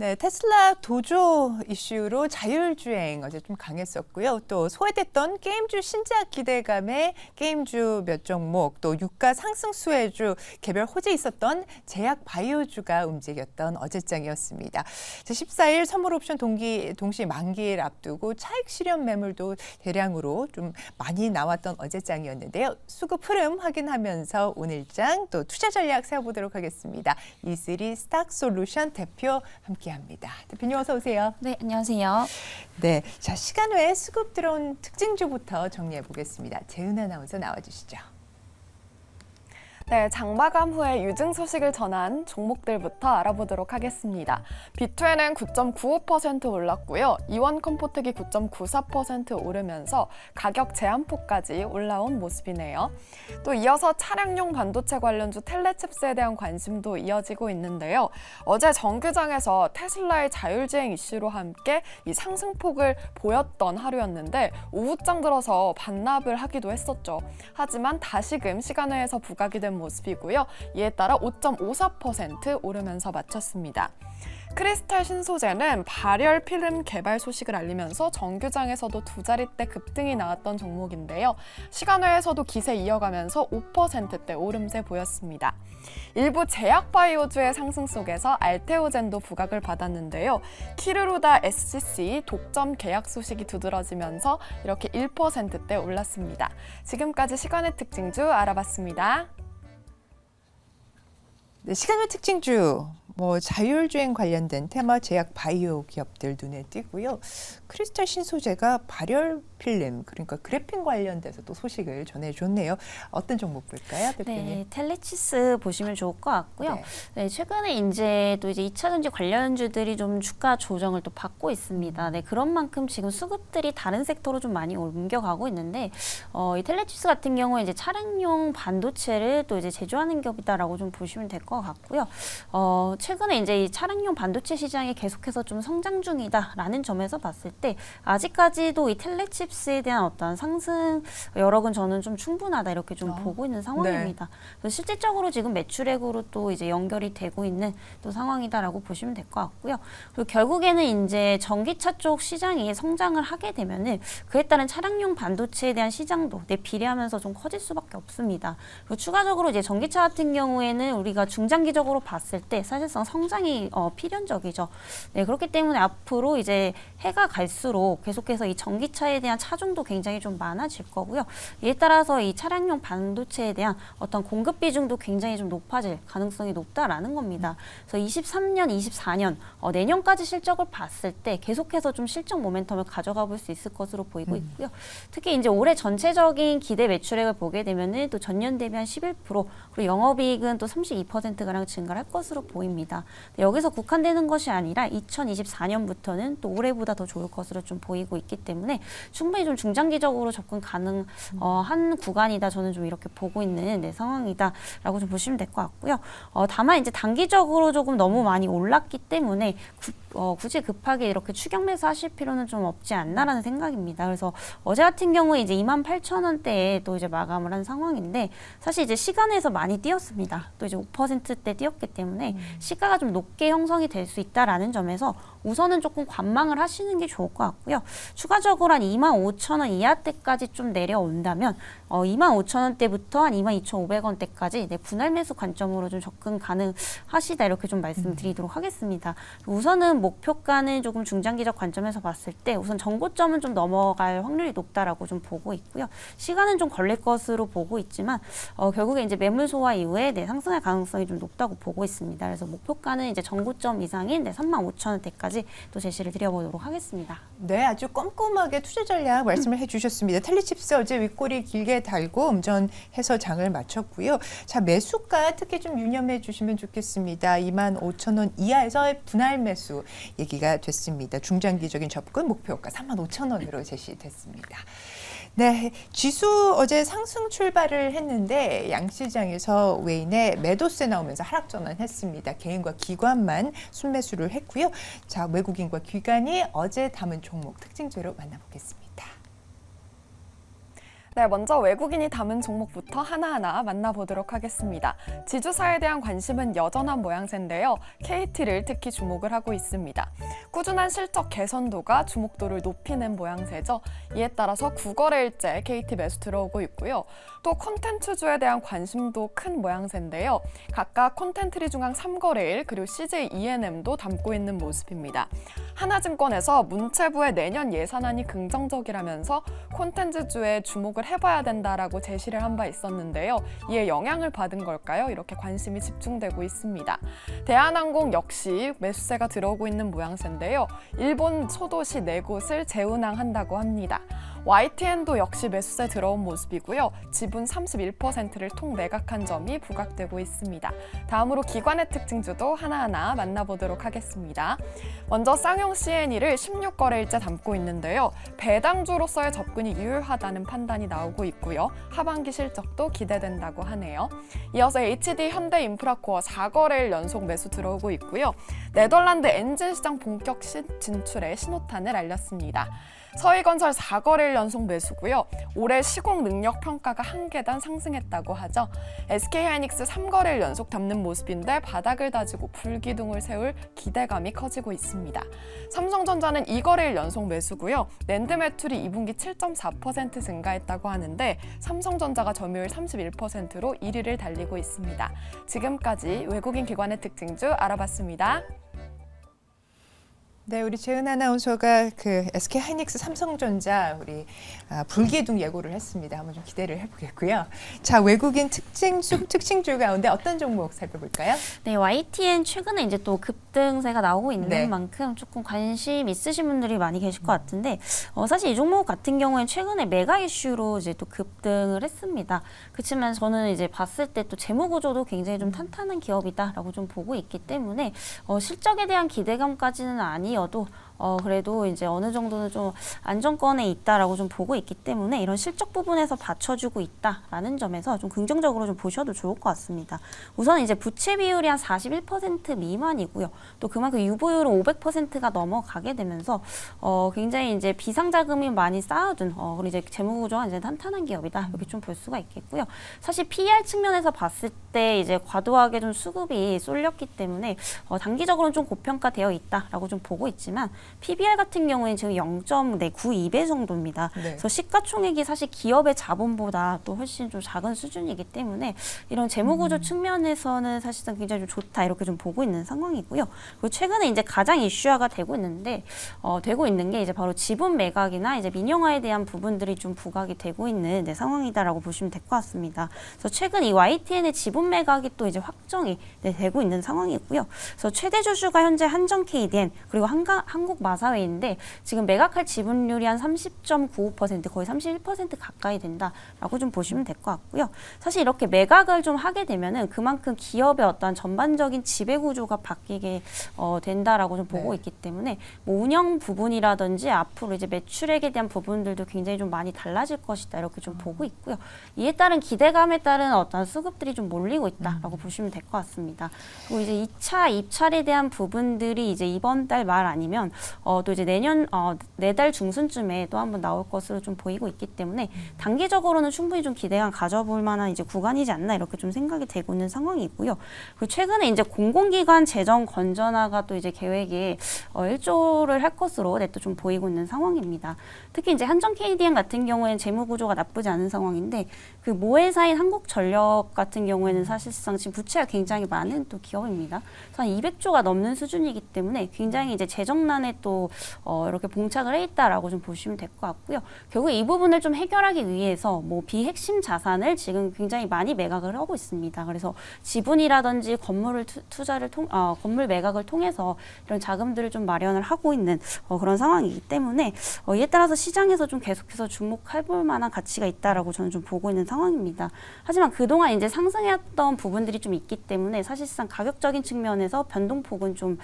네, 테슬라 도조 이슈로 자율주행 어제 좀 강했었고요. 또 소외됐던 게임주 신작 기대감에 게임주 몇 종목, 또 유가 상승 수혜주 개별 호재 있었던 제약 바이오주가 움직였던 어제장이었습니다. 14일 선물 옵션 동시 만기일 앞두고 차익 실현 매물도 대량으로 좀 많이 나왔던 어제장이었는데요. 수급 흐름 확인하면서 오늘장 또 투자 전략 세워보도록 하겠습니다. E3 스탁솔루션 대표 함께합니다. 대표님 어서 오세요. 네, 안녕하세요. 네, 자 시간 외에 수급 들어온 특징주부터 정리해 보겠습니다. 재은 아나운서 나와주시죠. 네, 장마감 후에 유증 소식을 전한 종목들부터 알아보도록 하겠습니다. 비트엔은 9.95% 올랐고요. 이원 컴포트기 9.94% 오르면서 가격 제한폭까지 올라온 모습이네요. 또 이어서 차량용 반도체 관련주 텔레칩스에 대한 관심도 이어지고 있는데요. 어제 정규장에서 테슬라의 자율주행 이슈로 함께 이 상승폭을 보였던 하루였는데 오후장 들어서 반납을 하기도 했었죠. 하지만 다시금 시간외에서 부각이 된 모습이고요. 이에 따라 5.54% 오르면서 마쳤습니다. 크리스탈 신소재는 발열 필름 개발 소식을 알리면서 정규장에서도 두 자릿대 급등이 나왔던 종목인데요. 시간외에서도 기세 이어가면서 5%대 오름세 보였습니다. 일부 제약 바이오주의 상승 속에서 알테오젠도 부각을 받았는데요. 키르루다 SCC 독점 계약 소식이 두드러지면서 이렇게 1%대 올랐습니다. 지금까지 시간의 특징주 알아봤습니다. 네, 시간외 특징주, 자율주행 관련된 테마 제약 바이오 기업들 눈에 띄고요. 크리스탈 신소재가 발열 필름, 그러니까 그래핀 관련돼서 또 소식을 전해줬네요. 어떤 종목 볼까요, 대표님? 네, 텔레치스 보시면 좋을 것 같고요. 네. 네, 최근에 이제 2차 전지 관련주들이 좀 주가 조정을 또 받고 있습니다. 네, 그런 만큼 지금 수급들이 다른 섹터로 좀 많이 옮겨가고 있는데, 이 텔레치스 같은 경우에 이제 차량용 반도체를 또 이제 제조하는 기업이다라고 좀 보시면 될 것 같고요. 최근에 이제 이 차량용 반도체 시장이 계속해서 좀 성장 중이다라는 점에서 봤을 때 아직까지도 이 텔레칩스에 대한 어떤 상승 여력은 저는 좀 충분하다 이렇게 좀 보고 있는 상황입니다. 네. 그래서 실질적으로 지금 매출액으로 또 이제 연결이 되고 있는 또 상황이다라고 보시면 될 것 같고요. 그리고 결국에는 이제 전기차 쪽 시장이 성장을 하게 되면은 그에 따른 차량용 반도체에 대한 시장도 비례하면서 좀 커질 수밖에 없습니다. 그리고 추가적으로 이제 전기차 같은 경우에는 우리가 중장기적으로 봤을 때 사실상 성장이 필연적이죠. 네, 그렇기 때문에 앞으로 이제 해가 갈수록 계속해서 이 전기차에 대한 차종도 굉장히 좀 많아질 거고요. 이에 따라서 이 차량용 반도체에 대한 어떤 공급 비중도 굉장히 좀 높아질 가능성이 높다라는 겁니다. 그래서 23년, 24년 내년까지 실적을 봤을 때 계속해서 좀 실적 모멘텀을 가져가 볼 수 있을 것으로 보이고 있고요. 특히 이제 올해 전체적인 기대 매출액을 보게 되면은 또 전년 대비 한 11%, 그리고 영업이익은 또 32%가량 증가할 것으로 보입니다. 여기서 국한되는 것이 아니라 2024년부터는 또 올해보다 더 좋을 것으로 좀 보이고 있기 때문에 충분히 좀 중장기적으로 접근 가능한 구간이다. 저는 좀 이렇게 보고 있는 상황이다라고 좀 보시면 될 것 같고요. 다만 이제 단기적으로 조금 너무 많이 올랐기 때문에 굳이 급하게 이렇게 추격 매수하실 필요는 좀 없지 않나라는 생각입니다. 그래서 어제 같은 경우에 이제 28,000원대에 또 이제 마감을 한 상황인데 사실 이제 시간에서 많이 뛰었습니다. 또 이제 5%대 뛰었기 때문에 시가가 좀 높게 형성이 될 수 있다라는 점에서 우선은 조금 관망을 하시는 게 좋을 것 같고요. 추가적으로 한 25,000원 이하대까지 좀 내려온다면 25,000원대부터 한 22,500원대까지 분할 매수 관점으로 좀 접근 가능하시다 이렇게 좀 말씀드리도록 하겠습니다. 우선은 목표가는 조금 중장기적 관점에서 봤을 때 우선 정고점은 좀 넘어갈 확률이 높다라고 좀 보고 있고요. 시간은 좀 걸릴 것으로 보고 있지만 결국에 이제 매물 소화 이후에 상승할 가능성이 좀 높다고 보고 있습니다. 그래서 목표가는 이제 정고점 이상인 35,000원대까지 또 제시를 드려보도록 하겠습니다. 네, 아주 꼼꼼하게 투자 전략 말씀을 해주셨습니다. 텔레칩스 어제 윗꼬리 길게 달고 음전해서 장을 마쳤고요. 자, 매수가 특히 좀 유념해 주시면 좋겠습니다. 25,000원 이하에서 분할 매수 얘기가 됐습니다. 중장기적인 접근 목표가 35,000원으로 제시됐습니다. 네, 지수 어제 상승 출발을 했는데 양시장에서 외인의 매도세 나오면서 하락 전환했습니다. 개인과 기관만 순매수를 했고요. 자, 외국인과 기관이 어제 담은 종목 특징주로 만나보겠습니다. 네, 먼저 외국인이 담은 종목부터 하나하나 만나보도록 하겠습니다. 지주사에 대한 관심은 여전한 모양새인데요. KT를 특히 주목을 하고 있습니다. 꾸준한 실적 개선도가 주목도를 높이는 모양새죠. 이에 따라서 9거래일째 KT 매수 들어오고 있고요. 또 콘텐츠주에 대한 관심도 큰 모양새인데요. 각각 콘텐트리 중앙 3거래일 그리고 CJ ENM도 담고 있는 모습입니다. 하나증권에서 문체부의 내년 예산안이 긍정적이라면서 콘텐츠주에 주목을 해봐야 된다라고 제시를 한 바 있었는데요. 이에 영향을 받은 걸까요? 이렇게 관심이 집중되고 있습니다. 대한항공 역시 매수세가 들어오고 있는 모양새인데요. 일본 소도시 4곳을 재운항한다고 합니다. YTN도 역시 매수세 들어온 모습이고요. 지분 31%를 통매각한 점이 부각되고 있습니다. 다음으로 기관의 특징주도 하나하나 만나보도록 하겠습니다. 먼저 쌍용 CNE를 16거래일째 담고 있는데요. 배당주로서의 접근이 유효하다는 판단이 나오고 있고요. 하반기 실적도 기대된다고 하네요. 이어서 HD 현대인프라코어 4거래일 연속 매수 들어오고 있고요. 네덜란드 엔진 시장 본격 진출에 신호탄을 알렸습니다. 서희건설 4거래일 연속 매수고요. 올해 시공 능력 평가가 한 계단 상승했다고 하죠. SK하이닉스 3거래일 연속 담는 모습인데 바닥을 다지고 불기둥을 세울 기대감이 커지고 있습니다. 삼성전자는 2거래일 연속 매수고요. 낸드 매출이 2분기 7.4% 증가했다고 하는데 삼성전자가 점유율 31%로 1위를 달리고 있습니다. 지금까지 외국인 기관의 특징주 알아봤습니다. 네, 우리 재은 아나운서가 그 SK 하이닉스, 삼성전자 우리 불기둥 예고를 했습니다. 한번 좀 기대를 해보겠고요. 자, 외국인 특징주 가운데 어떤 종목 살펴볼까요? 네, YTN 최근에 이제 또 급등세가 나오고 있는 네. 만큼 조금 관심 있으신 분들이 많이 계실 것 같은데 사실 이 종목 같은 경우에는 최근에 메가 이슈로 이제 또 급등을 했습니다. 그렇지만 저는 이제 봤을 때 또 재무 구조도 굉장히 좀 탄탄한 기업이다라고 좀 보고 있기 때문에 실적에 대한 기대감까지는 아니어도 그래도 이제 어느 정도는 좀 안정권에 있다라고 좀 보고 있기 때문에 이런 실적 부분에서 받쳐주고 있다라는 점에서 좀 긍정적으로 좀 보셔도 좋을 것 같습니다. 우선 이제 부채 비율이 한 41% 미만이고요. 또 그만큼 유보율은 500%가 넘어가게 되면서 굉장히 이제 비상자금이 많이 쌓아둔 그리고 이제 재무구조가 이제 탄탄한 기업이다 이렇게 좀 볼 수가 있겠고요. 사실 PER 측면에서 봤을 때 이제 과도하게 좀 수급이 쏠렸기 때문에 단기적으로는 좀 고평가되어 있다라고 좀 보고 있지만 PBR 같은 경우에는 지금 0.92배 정도입니다. 네. 그래서 시가총액이 사실 기업의 자본보다 또 훨씬 좀 작은 수준이기 때문에 이런 재무구조 측면에서는 사실상 굉장히 좀 좋다 이렇게 좀 보고 있는 상황이고요. 그리고 최근에 이제 가장 이슈화가 되고 있는 게 이제 바로 지분 매각이나 이제 민영화에 대한 부분들이 좀 부각이 되고 있는 상황이다라고 보시면 될 것 같습니다. 그래서 최근 이 YTN의 지분 매각이 또 이제 확정이 되고 있는 상황이고요. 그래서 최대 주주가 현재 한정 KDN 그리고 한국 마사회인데 지금 매각할 지분율이 한 30.95% 거의 31% 가까이 된다라고 좀 보시면 될 것 같고요. 사실 이렇게 매각을 좀 하게 되면은 그만큼 기업의 어떤 전반적인 지배 구조가 바뀌게 된다라고 좀 보고 네. 있기 때문에 뭐 운영 부분이라든지 앞으로 이제 매출액에 대한 부분들도 굉장히 좀 많이 달라질 것이다 이렇게 좀 보고 있고요. 이에 따른 기대감에 따른 어떤 수급들이 좀 몰리고 있다라고 보시면 될 것 같습니다. 그리고 이제 2차 입찰에 대한 부분들이 이제 이번 달 말 아니면 또 이제 내년 4달 중순쯤에 또 한번 나올 것으로 좀 보이고 있기 때문에 단기적으로는 충분히 좀 기대감 가져볼 만한 이제 구간이지 않나 이렇게 좀 생각이 되고 있는 상황이고요. 그리고 최근에 이제 공공기관 재정 건전화가 또 이제 계획에 1조를 할 것으로 또 좀 보이고 있는 상황입니다. 특히 이제 한정 KDN 같은 경우에는 재무 구조가 나쁘지 않은 상황인데 그 모회사인 한국전력 같은 경우에는 사실상 지금 부채가 굉장히 많은 또 기업입니다. 한 200조가 넘는 수준이기 때문에 굉장히 이제 재정난에 또 이렇게 봉착을 해 있다라고 좀 보시면 될 것 같고요. 결국 이 부분을 좀 해결하기 위해서 뭐 비핵심 자산을 지금 굉장히 많이 매각을 하고 있습니다. 그래서 지분이라든지 건물 매각을 통해서 이런 자금들을 좀 마련을 하고 있는 그런 상황이기 때문에 이에 따라서 시장에서 좀 계속해서 주목해 볼 만한 가치가 있다라고 저는 좀 보고 있는 상황입니다. 하지만 그동안 이제 상승했던 부분들이 좀 있기 때문에 사실상 가격적인 측면에서 변동폭은 좀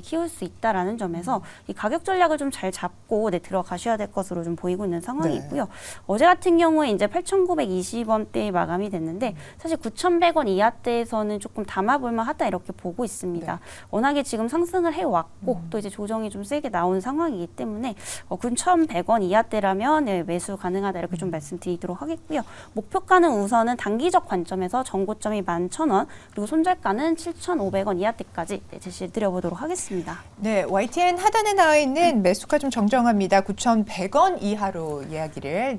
키울 수 있다라는 점에서 이 가격 전략을 좀 잘 잡고 들어가셔야 될 것으로 좀 보이고 있는 상황이고요. 어제 같은 경우에 이제 8,920원대에 마감이 됐는데 사실 9,100원 이하대에서는 조금 담아볼만 하다 이렇게 보고 있습니다. 워낙에 지금 상승을 해왔고 또 이제 조정이 좀 세게 나온 상황이기 때문에 9,100원 이하대라면 매수 가능하다 이렇게 좀 말씀드리도록 하겠고요. 목표가는 우선은 단기적 관점에서 전고점이 11,000원 그리고 손절가는 7,500원 이하대까지 제시해 드려보도록 하겠습니다. 네, YTN 하단에 나와 있는 매수가 좀 정정합니다. 9,100원 이하로 이야기를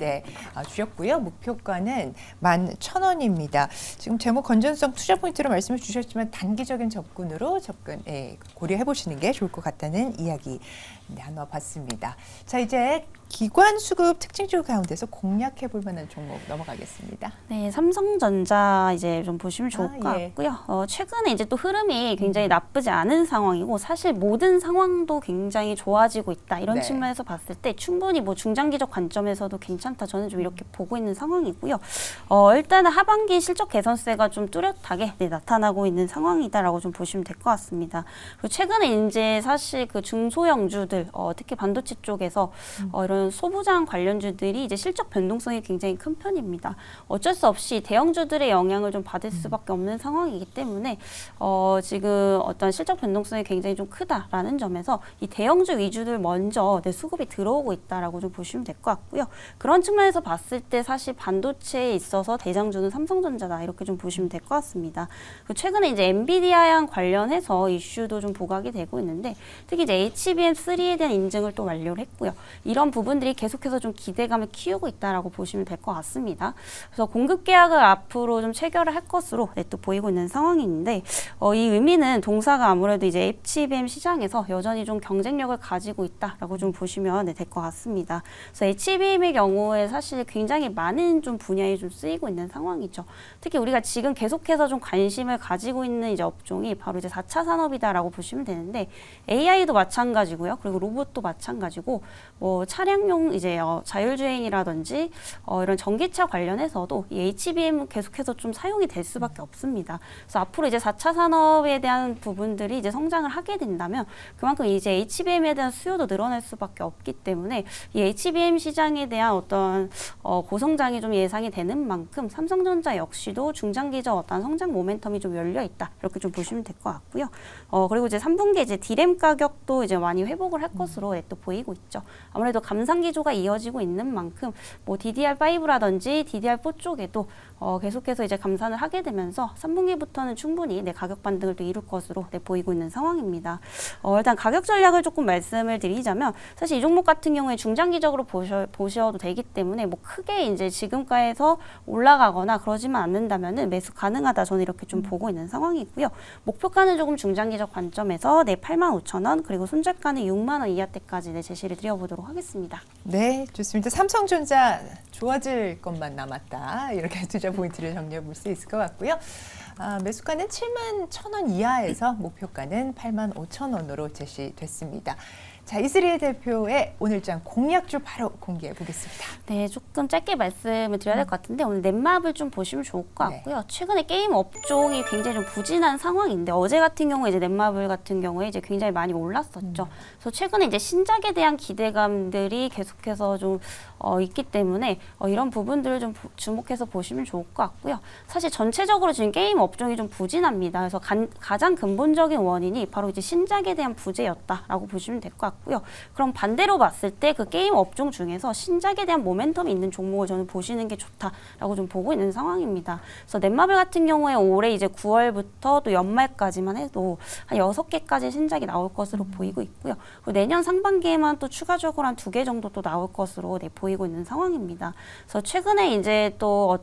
주셨고요. 목표가는 11,000원입니다. 지금 제목 건전성 투자 포인트로 말씀을 주셨지만 단기적인 접근으로 고려해 보시는 게 좋을 것 같다는 이야기 나눠봤습니다. 자, 이제 기관 수급 특징주 가운데서 공략해 볼 만한 종목 넘어가겠습니다. 네, 삼성전자 이제 좀 보시면 좋을 것 예. 같고요. 최근에 이제 또 흐름이 굉장히 나쁘지 않은 상황이고 사실 모든 상황도 굉장히 좋아지고 있다. 이런 네. 측면에서 봤을 때 충분히 뭐 중장기적 관점에서도 괜찮다. 저는 좀 이렇게 보고 있는 상황이고요. 일단은 하반기 실적 개선세가 좀 뚜렷하게 나타나고 있는 상황이다라고 좀 보시면 될 것 같습니다. 그리고 최근에 이제 사실 그 중소형주들 특히 반도체 쪽에서 이런 소부장 관련주들이 이제 실적 변동성이 굉장히 큰 편입니다. 어쩔 수 없이 대형주들의 영향을 좀 받을 수밖에 없는 상황이기 때문에 지금 어떤 실적 변동성이 굉장히 좀 크다라는 점에서 이 대형주 위주들 먼저 수급이 들어오고 있다라고 좀 보시면 될 것 같고요. 그런 측면에서 봤을 때 사실 반도체에 있어서 대장주는 삼성전자다 이렇게 좀 보시면 될 것 같습니다. 그리고 최근에 이제 엔비디아랑 관련해서 이슈도 좀 부각이 되고 있는데 특히 이제 HBM3에 대한 인증을 또 완료를 했고요. 이런 부분들이 계속해서 좀 기대감을 키우고 있다라고 보시면 될 것 같습니다. 그래서 공급 계약을 앞으로 좀 체결을 할 것으로 또 보이고 있는 상황인데 이 의미는 동사가 아무래도 이제 HBM 시장에서 여전히 좀 경쟁력을 가지고 있다라고 좀 보시면 될 것 같습니다. 그래서 HBM의 경우에 사실 굉장히 많은 좀 분야에 좀 쓰이고 있는 상황이죠. 특히 우리가 지금 계속해서 좀 관심을 가지고 있는 이제 업종이 바로 이제 4차 산업이다라고 보시면 되는데 AI도 마찬가지고요. 그리고 로봇도 마찬가지고 차량용 이제 자율주행이라든지 이런 전기차 관련해서도 이 HBM 계속해서 좀 사용이 될 수밖에 없습니다. 그래서 앞으로 이제 4차 산업에 대한 부분들이 이제 성장을 하게 된다면 그만큼 이제 HBM에 대한 수요도 늘어날 수밖에 없기 때문에 이 HBM 시장에 대한 어떤 고성장이 좀 예상이 되는 만큼 삼성전자 역시도 중장기적 어떤 성장 모멘텀이 좀 열려 있다 이렇게 좀 보시면 될 것 같고요. 그리고 이제 3분기에 이제 디램 가격도 이제 많이 회복을 할 것으로 또 보이고 있죠. 아무래도 감산 기조가 이어지고 있는 만큼 뭐 DDR5라든지 DDR4 쪽에도 계속해서 이제 감산을 하게 되면서 3분기부터는 충분히 가격 반등을 또 이룰 것으로 보이고 있는 상황입니다. 일단 가격 전략을 조금 말씀을 드리자면 사실 이 종목 같은 경우에 중장기적으로 보셔도 되기 때문에 뭐 크게 이제 지금가에서 올라가거나 그러지만 않는다면은 매수 가능하다 저는 이렇게 좀 보고 있는 상황이고요. 목표가는 조금 중장기적 관점에서 85,000원 그리고 손절가는 6만 원 이하대까지 제시를 드려보도록 하겠습니다. 네, 좋습니다. 삼성전자 좋아질 것만 남았다. 이렇게 투자 포인트를 정리해 볼 수 있을 것 같고요. 매수가는 71,000원 이하에서 목표가는 85,000원으로 제시됐습니다. 자, 이슬희 대표의 오늘장 공략주 바로 공개해 보겠습니다. 네, 조금 짧게 말씀을 드려야 될 것 같은데 오늘 넷마블 좀 보시면 좋을 것 같고요. 최근에 게임 업종이 굉장히 좀 부진한 상황인데 어제 같은 경우에 이제 넷마블 같은 경우에 이제 굉장히 많이 올랐었죠. 그래서 최근에 이제 신작에 대한 기대감들이 계속해서 좀 있기 때문에 이런 부분들을 좀 주목해서 보시면 좋을 것 같고요. 사실 전체적으로 지금 게임 업종이 좀 부진합니다. 그래서 가장 근본적인 원인이 바로 이제 신작에 대한 부재였다라고 보시면 될 것 같고요. 그럼 반대로 봤을 때 그 게임 업종 중에서 신작에 대한 모멘텀이 있는 종목을 저는 보시는 게 좋다라고 좀 보고 있는 상황입니다. 그래서 넷마블 같은 경우에 올해 이제 9월부터 또 연말까지만 해도 한 6개까지 신작이 나올 것으로 보이고 있고요. 그리고 내년 상반기에만 또 추가적으로 한 2개 정도 또 나올 것으로 보이고 있는 상황입니다. 그래서 최근에 이제 또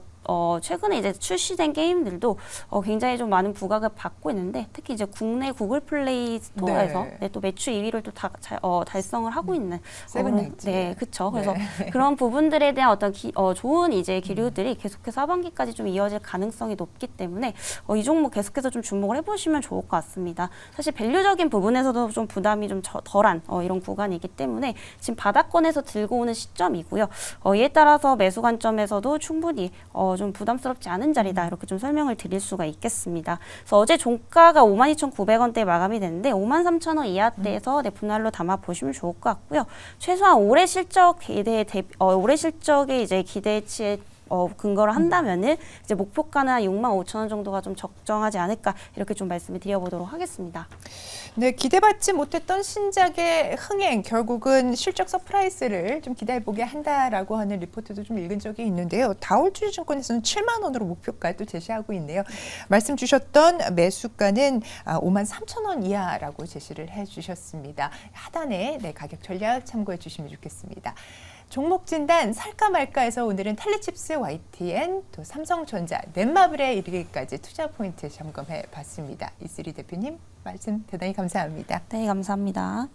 최근에 이제 출시된 게임들도 굉장히 좀 많은 부각을 받고 있는데 특히 이제 국내 구글 플레이 스토어에서 또 매출 2위를 또 달성을 하고 있는 세븐나이츠. 네, 그렇죠. 그래서 그런 부분들에 대한 어떤 좋은 이제 기류들이 계속해서 하반기까지 좀 이어질 가능성이 높기 때문에 이 종목 계속해서 좀 주목을 해보시면 좋을 것 같습니다. 사실 밸류적인 부분에서도 좀 부담이 좀 덜한 이런 구간이기 때문에 지금 바닥권에서 들고 오는 시점이고요. 이에 따라서 매수 관점에서도 충분히 좀 부담스럽지 않은 자리다 이렇게 좀 설명을 드릴 수가 있겠습니다. 그래서 어제 종가가 52,900원대에 마감이 됐는데 53,000원 이하대에서 분할로 담아 보시면 좋을 것 같고요. 최소한 올해 실적 올해 실적의 이제 기대치에 근거를 한다면은 이제 목표가나 65,000원 정도가 좀 적정하지 않을까 이렇게 좀 말씀을 드려보도록 하겠습니다. 네, 기대받지 못했던 신작의 흥행 결국은 실적 서프라이즈를 좀 기대해보게 한다라고 하는 리포트도 좀 읽은 적이 있는데요. 다올투자증권에서는 7만 원으로 목표가 또 제시하고 있네요. 말씀 주셨던 매수가는 53,000원 이하라고 제시를 해주셨습니다. 하단에 가격 전략 참고해 주시면 좋겠습니다. 종목 진단 살까 말까에서 오늘은 텔레칩스, YTN, 또 삼성전자, 넷마블에 이르기까지 투자 포인트 점검해 봤습니다. 이슬이 대표님 말씀 대단히 감사합니다. 네, 감사합니다.